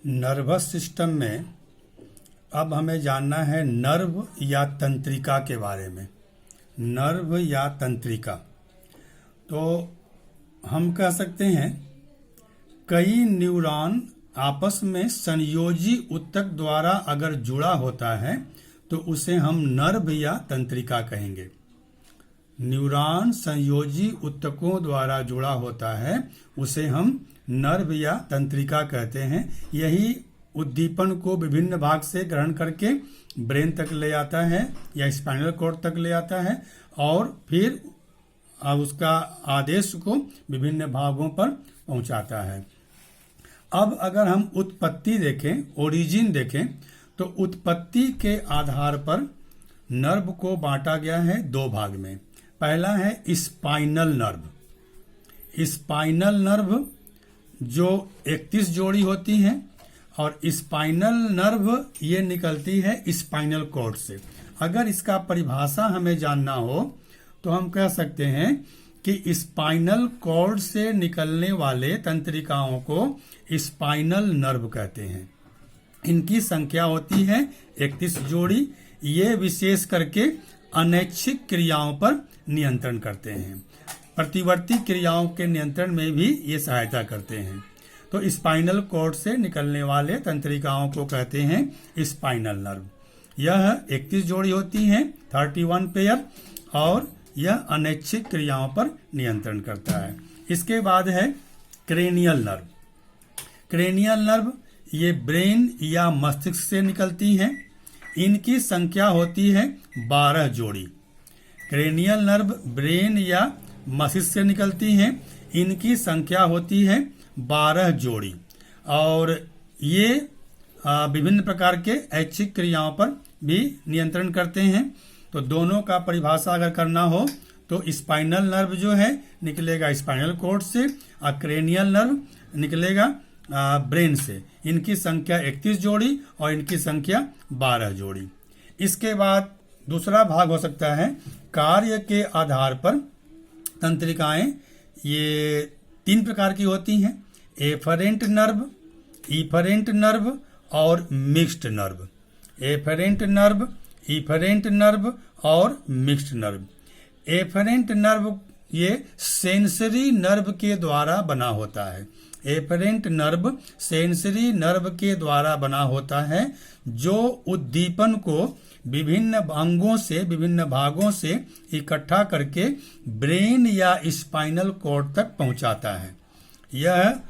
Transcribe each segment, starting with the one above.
Nervous system में अब हमें जानना है नर्व या तंत्रिका के बारे में। नर्व या तंत्रिका, तो हम कह सकते हैं कई न्यूरॉन आपस में संयोजी ऊतक द्वारा अगर जुड़ा होता है तो उसे हम नर्व या तंत्रिका कहेंगे। न्यूरॉन संयोजी ऊतकों द्वारा जुड़ा होता है उसे हम नर्व या तंत्रिका कहते हैं। यही उद्दीपन को विभिन्न भाग से ग्रहण करके ब्रेन तक ले आता है या स्पाइनल कॉर्ड तक ले आता है और फिर उसका आदेश को विभिन्न भागों पर पहुंचाता है। अब अगर हम उत्पत्ति देखें, ओरिजिन देखें, तो उत्पत्ति के आधार पर नर्व को बांटा गया है दो भाग में। पहला है स्पाइनल नर्व। स्पाइनल नर्व जो 31 जोड़ी होती हैं और स्पाइनल नर्व ये निकलती है स्पाइनल कॉर्ड से। अगर इसका परिभाषा हमें जानना हो तो हम कह सकते हैं कि स्पाइनल कॉर्ड से निकलने वाले तंत्रिकाओं को स्पाइनल नर्व कहते हैं। इनकी संख्या होती है 31 जोड़ी। ये विशेष करके अनैच्छिक क्रियाओं पर नियंत्रण करते हैं। प्रतिवर्ती क्रियाओं के नियंत्रण में भी ये सहायता करते हैं। तो स्पाइनल कॉर्ड से निकलने वाले तंत्रिकाओं को कहते हैं स्पाइनल नर्व। यह 31 जोड़ी होती हैं, 31 पेयर, और यह अनैच्छिक क्रियाओं पर नियंत्रण करता है। इसके बाद है क्रेनियल नर्व। क्रेनियल नर्व ये ब्रेन या मस्तिष्क से निकलती हैं। इनकी संख्या होती है 12 जोड़ी। क्रेनियल नर्व ब्रेन या मस्तिष्क से निकलती हैं। इनकी संख्या होती है 12 जोड़ी और ये विभिन्न प्रकार के ऐच्छिक क्रियाओं पर भी नियंत्रण करते हैं। तो दोनों का परिभाषा अगर करना हो तो स्पाइनल नर्व जो है निकलेगा स्पाइनल कॉर्ड से और क्रेनियल नर्व निकलेगा ब्रेन से। इनकी संख्या 31 जोड़ी और इनकी संख्या 12 जोड़ी। इसके बाद दूसरा भाग हो सकता है कार्य के आधार पर तंत्रिकाएं ये 3 प्रकार की होती हैं, एफरेंट नर्व, इफरेंट नर्व और mixed nerve. Afferent nerve, efferent nerve और मिक्स्ड नर्व। एफरेंट नर्व ये सेंसरी नर्व के द्वारा बना होता है। एफरेंट नर्व सेंसरी नर्व के द्वारा बना होता है जो उद्दीपन को विभिन्न अंगों से, विभिन्न भागों से इकट्ठा करके ब्रेन या स्पाइनल कॉर्ड तक पहुंचाता है। यह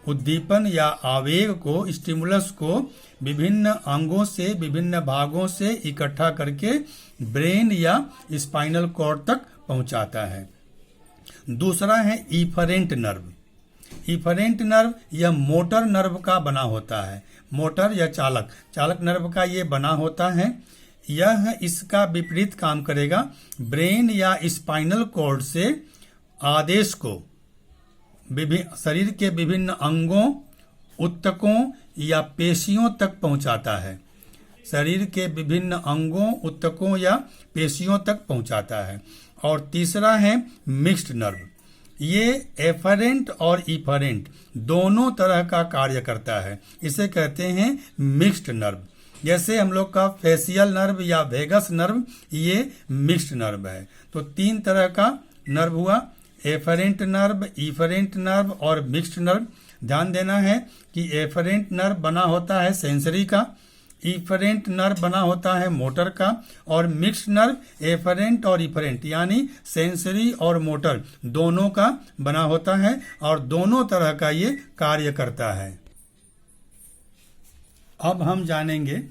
उद्दीपन या आवेग को, स्टिमुलस को विभिन्न अंगों से, विभिन्न भागों से इकट्ठा करके ब्रेन या स्पाइनल कॉर्ड तक पहुंचाता है। दूसरा है इफरेंट नर्व। इफरेंट नर्व यह मोटर नर्व का बना होता है। मोटर या चालक नर्व का ये बना होता है। यह इसका विपरीत काम करेगा। ब्रेन या स्पाइनल कॉर्ड से आदेश को शरीर के विभिन्न अंगों, ऊतकों या पेशियों तक पहुंचाता है। शरीर के विभिन्न अंगों, ऊतकों या पेशियों तक पहुंचाता है। और तीसरा है मिक्स्ड नर्व। ये एफरेंट और इफरेंट दोनों तरह का कार्य करता है। इसे कहते हैं मिक्स्ड नर्व। जैसे हम लोग का फेशियल नर्व या वेगस नर्व ये मिक्स्ड नर्व है। तो 3 तरह का नर्व हुआ, एफरेंट नर्व, इफरेंट नर्व और मिक्स्ड नर्व। ध्यान देना है कि एफरेंट नर्व बना होता है सेंसरी का, इफरेंट नर्व बना होता है मोटर का और मिक्स्ड नर्व एफरेंट और इफरेंट यानी सेंसरी और मोटर दोनों का बना होता है और दोनों तरह का ये कार्य करता है। अब हम जानेंगे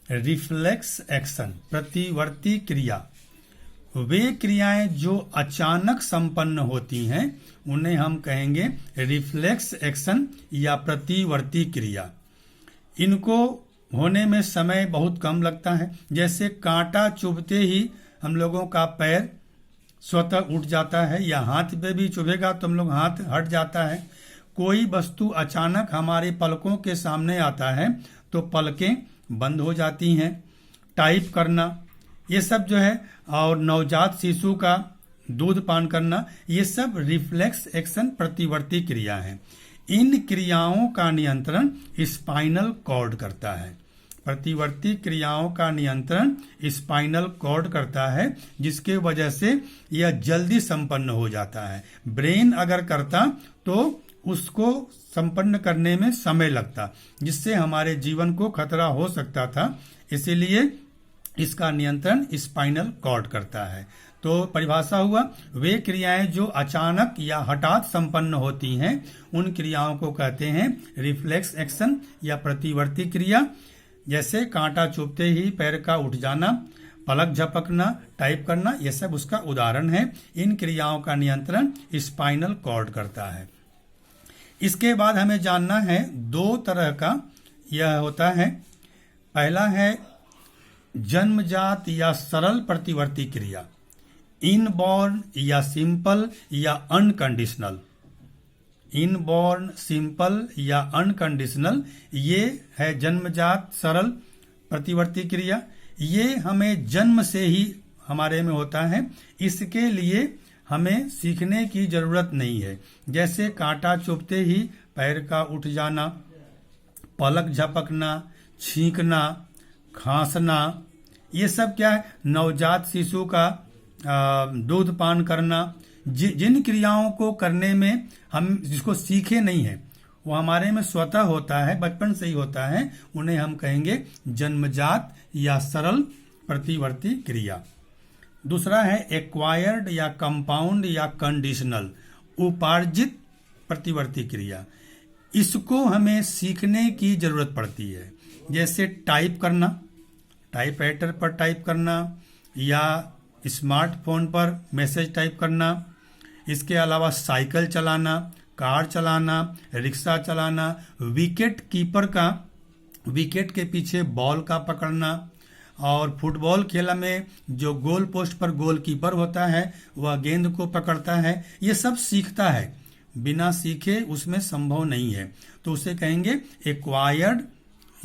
रिफ्लेक्स एक्शन, प्रतिवर्ती क्रिया। वे क्रियाएं जो अचानक संपन्न होती हैं उन्हें हम कहेंगे रिफ्लेक्स एक्शन या प्रतिवर्ती क्रिया। इनको होने में समय बहुत कम लगता है। जैसे कांटा चुभते ही हम लोगों का पैर स्वतः उठ जाता है या हाथ पे भी चुभेगा तो हम लोग हाथ हट जाता है। कोई वस्तु अचानक हमारे पलकों के सामने आता है तो पलकें बंद हो जाती हैं। टाइप करना ये सब जो है और नवजात शिशु का दूध पान करना, ये सब रिफ्लेक्स एक्शन प्रतिवर्ती क्रिया है। इन क्रियाओं का नियंत्रण स्पाइनल कॉर्ड करता है। प्रतिवर्ती क्रियाओं का नियंत्रण स्पाइनल कॉर्ड करता है, जिसके वजह से यह जल्दी संपन्न हो जाता है। ब्रेन अगर करता तो उसको संपन्न करने में समय लगता, जिससे हमारे जीवन को खतरा हो सकता था। इसीलिए इसका नियंत्रण स्पाइनल कॉर्ड करता है। तो परिभाषा हुआ, वे क्रियाएं जो अचानक या हठात संपन्न होती हैं उन क्रियाओं को कहते हैं रिफ्लेक्स एक्शन या प्रतिवर्ती क्रिया। जैसे कांटा चुभते ही पैर का उठ जाना, पलक झपकना, टाइप करना, यह सब उसका उदाहरण है। इन क्रियाओं का नियंत्रण स्पाइनल कॉर्ड करता है। इसके बाद हमें जानना है दो तरह का यह होता है। पहला है जन्मजात या सरल प्रतिवर्ती क्रिया, इनबॉर्न या सिंपल या अनकंडीशनल। इनबॉर्न, सिंपल या अनकंडीशनल, ये है जन्मजात सरल प्रतिवर्ती क्रिया। ये हमें जन्म से ही हमारे में होता है, इसके लिए हमें सीखने की जरूरत नहीं है। जैसे कांटा चुभते ही पैर का उठ जाना, पलक झपकना, छींकना, खांसना, ये सब क्या है? नवजात शिशु का दूध पान करना। जिन क्रियाओं को करने में हम जिसको सीखे नहीं है, वो हमारे में स्वतः होता है, बचपन से ही होता है, उन्हें हम कहेंगे जन्मजात या सरल प्रतिवर्ती क्रिया। दूसरा है एक्वायर्ड या कंपाउंड या कंडीशनल, उपार्जित प्रतिवर्ती क्रिया। इसको हमें सीखने की जरूरत पड़ती है। जैसे टाइप करना, टाइपराइटर पर टाइप करना या स्मार्टफोन पर मैसेज टाइप करना। इसके अलावा साइकिल चलाना, कार चलाना, रिक्शा चलाना, विकेट कीपर का विकेट के पीछे बॉल का पकड़ना, और फुटबॉल खेल में जो गोल पोस्ट पर गोलकीपर होता है वह गेंद को पकड़ता है। ये सब सीखता है, बिना सीखे उसमें संभव नहीं है। तो उसे कहेंगे एक्वायर्ड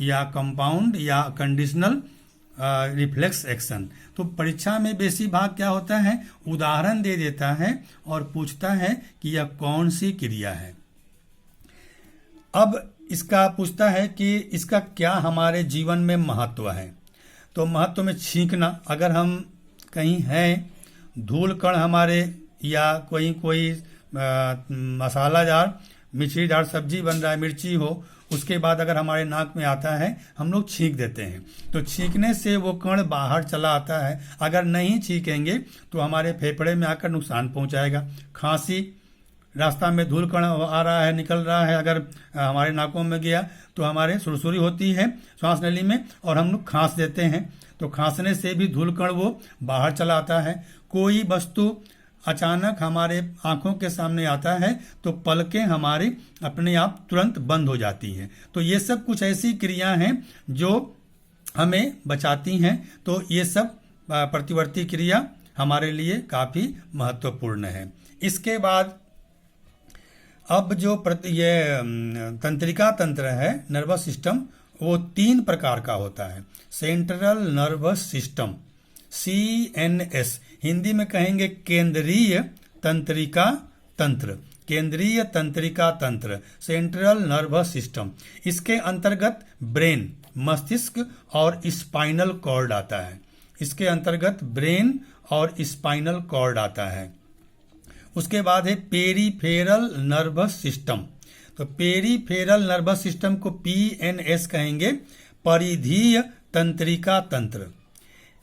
या कंपाउंड या कंडीशनल रिफ्लेक्स एक्शन। तो परीक्षा में बेसी भाग क्या होता है, उदाहरण दे देता है और पूछता है कि यह कौन सी क्रिया है। अब इसका पूछता है कि इसका क्या हमारे जीवन में महत्व है। तो महत्व में छींकना, अगर हम कहीं हैं, धूल कण हमारे या कोई मसालादार मिर्चीदार सब्जी बन रहा है, मिर्ची हो, उसके बाद अगर हमारे नाक में आता है हम लोग छींक देते हैं। तो छींकने से वो कण बाहर चला आता है। अगर नहीं छींकेंगे तो हमारे फेफड़े में आकर नुकसान पहुंचाएगा। खांसी, रास्ता में धूल कण आ रहा है, निकल रहा है, अगर हमारे नाकों में गया तो हमारे सुरसुरी होती है श्वास नली में और हम लोग खांस देते हैं। तो खांसने से भी धूल कण वो बाहर चला आता है। कोई वस्तु अचानक हमारे आंखों के सामने आता है तो पलकें हमारी अपने आप तुरंत बंद हो जाती हैं। तो ये सब कुछ ऐसी क्रिया हैं जो हमें बचाती हैं। तो ये सब प्रतिवर्ती क्रिया हमारे लिए काफी महत्वपूर्ण है। इसके बाद अब जो ये तंत्रिका तंत्र है, नर्वस सिस्टम, वो 3 प्रकार का होता है। Central nervous system, CNS, Hindi में कहेंगे केंद्रीय तंत्रिका तंत्र, केंद्रीय तंत्रिका तंत्र, सेंट्रल नर्वस सिस्टम। इसके अंतर्गत ब्रेन, मस्तिष्क और स्पाइनल कॉर्ड आता है। इसके अंतर्गत ब्रेन और स्पाइनल कॉर्ड आता है। उसके बाद है पेरीफेरल नर्वस सिस्टम। तो पेरीफेरल नर्वस सिस्टम को PNS कहेंगे, परिधीय तंत्रिका तंत्र।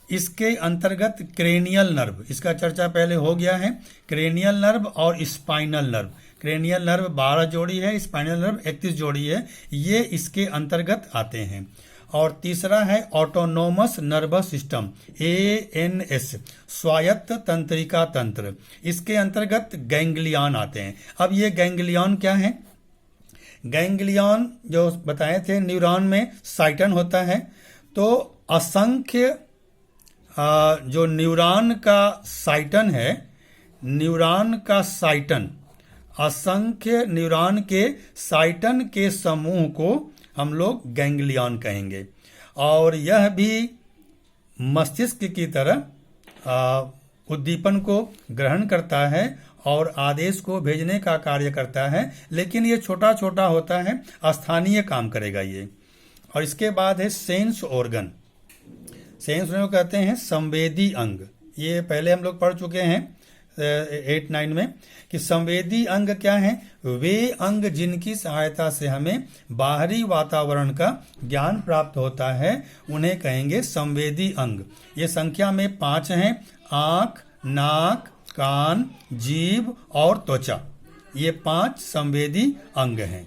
इसके अंतर्गत क्रेनियल नर्व, इसका चर्चा पहले हो गया है, क्रेनियल नर्व और स्पाइनल नर्व। क्रेनियल नर्व 12 जोड़ी है, स्पाइनल नर्व 31 जोड़ी है, ये इसके अंतर्गत आते हैं। और तीसरा है ऑटोनोमस नर्वस सिस्टम, ANS, स्वायत्त तंत्रिका तंत्र। इसके अंतर्गत गैंग्लियन आते हैं। अब ये गैंग्लियन क्या है? गैंग्लियन जो बताए थे, न्यूरॉन में साइटन होता है। तो असंख्य जो न्यूरॉन का साइटन है, न्यूरॉन का साइटन, असंख्य न्यूरॉन के साइटन के समूह को हम लोग गैंग्लियन कहेंगे। और यह भी मस्तिष्क की तरह उद्दीपन को ग्रहण करता है और आदेश को भेजने का कार्य करता है, लेकिन ये छोटा छोटा होता है, स्थानीय काम करेगा ये। और इसके बाद है सेंस ऑर्गन। सेंस ऑर्गन कहते हैं संवेदी अंग। ये पहले हम लोग पढ़ चुके हैं 8-9 में कि संवेदी अंग क्या है, वे अंग जिनकी सहायता से हमें बाहरी वातावरण का ज्ञान प्राप्त होता है, उन्हें कहेंगे संवेदी अंग। ये संख्या में 5 हैं: आंख, नाक, कान, जीभ और त्वचा। ये 5 संवेदी अंग हैं।